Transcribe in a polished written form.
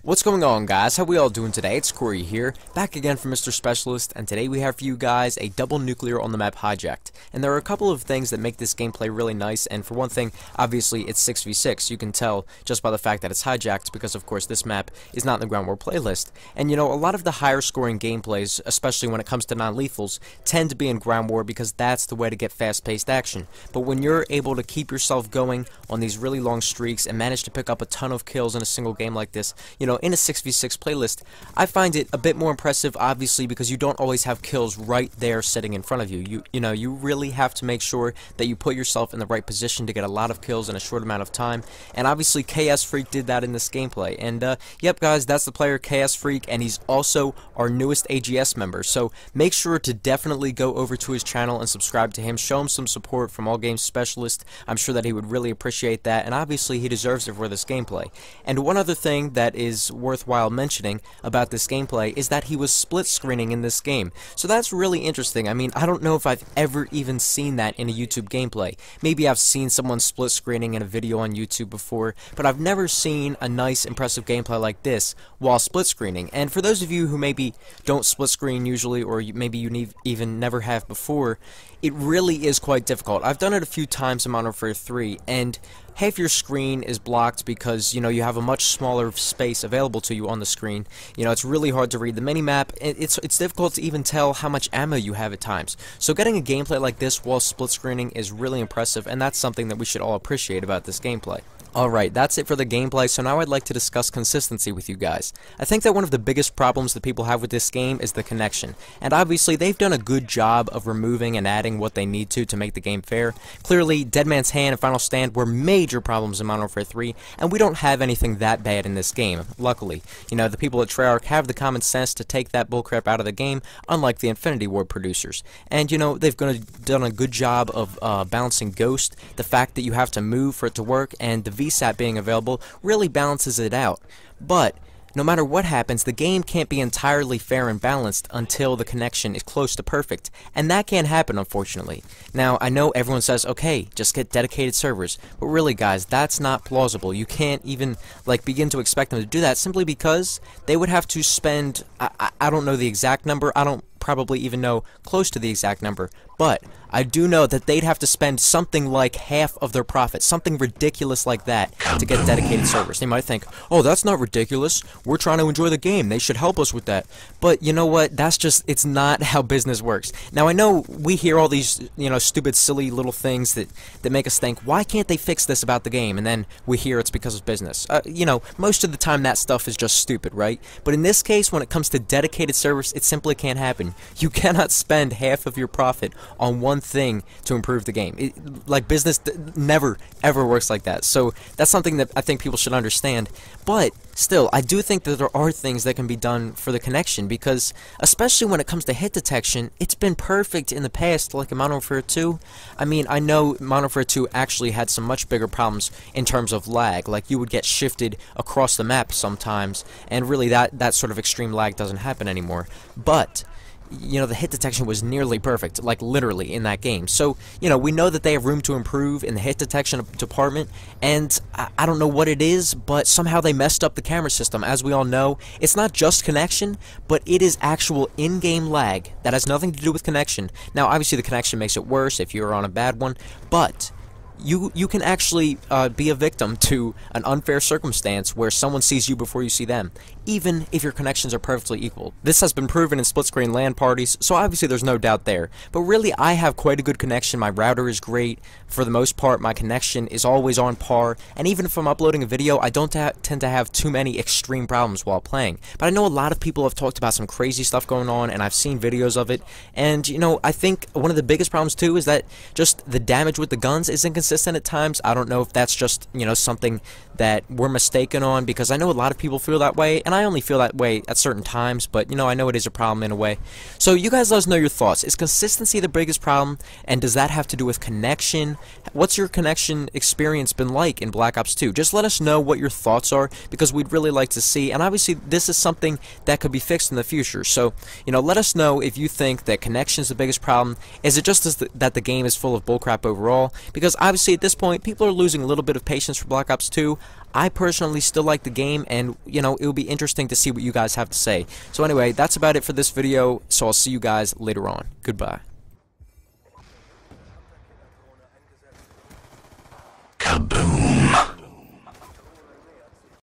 What's going on, guys? How we all doing today? It's Corey here, back again from Mr. Specialist, and today we have for you guys a double nuclear on the map Hijacked. And there are a couple of things that make this gameplay really nice, and for one thing, obviously it's 6v6. You can tell just by the fact that it's Hijacked, because of course this map is not in the ground war playlist. And you know, a lot of the higher scoring gameplays, especially when it comes to non-lethals, tend to be in ground war because that's the way to get fast-paced action. But when you're able to keep yourself going on these really long streaks and manage to pick up a ton of kills in a single game like this, you know, in a 6v6 playlist, I find it a bit more impressive, obviously, because you don't always have kills right there sitting in front of you. You really have to make sure that you put yourself in the right position to get a lot of kills in a short amount of time, and obviously KS Freak did that in this gameplay. And yep, guys, that's the player KS Freak, and he's also our newest AGS member, so make sure to definitely go over to his channel and subscribe to him. Show him some support from All Games Specialist. I'm sure that he would really appreciate that, and obviously he deserves it for this gameplay. And one other thing that is worthwhile mentioning about this gameplay is that he was split screening in this game. So that's really interesting. I mean, I don't know if I've ever even seen that in a YouTube gameplay. Maybe I've seen someone split screening in a video on YouTube before, but I've never seen a nice, impressive gameplay like this while split screening. And for those of you who maybe don't split screen usually, or maybe you even never have before, it really is quite difficult. I've done it a few times in Modern Warfare 3, and half your screen is blocked because, you know, you have a much smaller space available to you on the screen. You know, it's really hard to read the minimap. It's difficult to even tell how much ammo you have at times. So getting a gameplay like this while split screening is really impressive, and that's something that we should all appreciate about this gameplay. Alright, that's it for the gameplay, so now I'd like to discuss consistency with you guys. I think that one of the biggest problems that people have with this game is the connection, and obviously they've done a good job of removing and adding what they need to make the game fair. Clearly, Dead Man's Hand and Final Stand were major problems in Modern Warfare 3, and we don't have anything that bad in this game, luckily. You know, the people at Treyarch have the common sense to take that bullcrap out of the game, unlike the Infinity Ward producers. And, you know, they've done a good job of balancing Ghost, the fact that you have to move for it to work, and the VSAT being available really balances it out. But no matter what happens, the game can't be entirely fair and balanced until the connection is close to perfect, and that can't happen, unfortunately. Now, I know everyone says, okay, just get dedicated servers, but really, guys, that's not plausible. You can't even, like, begin to expect them to do that simply because they would have to spend, I don't know the exact number, I don't probably even know close to the exact number, but I do know that they'd have to spend something like half of their profit, something ridiculous like that, to get dedicated servers. They might think, oh, that's not ridiculous, we're trying to enjoy the game, they should help us with that. But you know what, that's just, it's not how business works. Now, I know we hear all these, you know, stupid, silly little things that make us think, why can't they fix this about the game? And then we hear it's because of business. You know, most of the time that stuff is just stupid, right? But in this case, when it comes to dedicated servers, it simply can't happen. You cannot spend half of your profit on one thing to improve the game. Like, business never, ever works like that. So that's something that I think people should understand. But still, I do think that there are things that can be done for the connection, because especially when it comes to hit detection, it's been perfect in the past, like in Modern Warfare 2. I mean, I know Modern Warfare 2 actually had some much bigger problems in terms of lag. Like, you would get shifted across the map sometimes, and really that sort of extreme lag doesn't happen anymore. But you know, the hit detection was nearly perfect, like literally, in that game. So, you know, we know that they have room to improve in the hit detection department, and I don't know what it is, but somehow they messed up the camera system. As we all know, it's not just connection, but it is actual in-game lag that has nothing to do with connection. Now, obviously, the connection makes it worse if you're on a bad one, but you can actually be a victim to an unfair circumstance where someone sees you before you see them, even if your connections are perfectly equal. This has been proven in split-screen LAN parties, so obviously there's no doubt there. But really, I have quite a good connection. My router is great. For the most part, my connection is always on par, and even if I'm uploading a video, I don't tend to have too many extreme problems while playing. But I know a lot of people have talked about some crazy stuff going on, and I've seen videos of it, and, you know, I think one of the biggest problems, too, is that just the damage with the guns is inconsistent at times. I don't know if that's just, you know, something that we're mistaken on, because I know a lot of people feel that way, and I only feel that way at certain times, but, you know, I know it is a problem in a way. So you guys let us know your thoughts. Is consistency the biggest problem, and does that have to do with connection? What's your connection experience been like in Black Ops 2? Just let us know what your thoughts are, because we'd really like to see, and obviously this is something that could be fixed in the future. So, you know, let us know if you think that connection is the biggest problem. Is it just that the game is full of bullcrap overall? Because obviously obviously at this point, people are losing a little bit of patience for Black Ops 2. I personally still like the game, and, you know, it will be interesting to see what you guys have to say. So anyway, that's about it for this video, so I'll see you guys later on. Goodbye.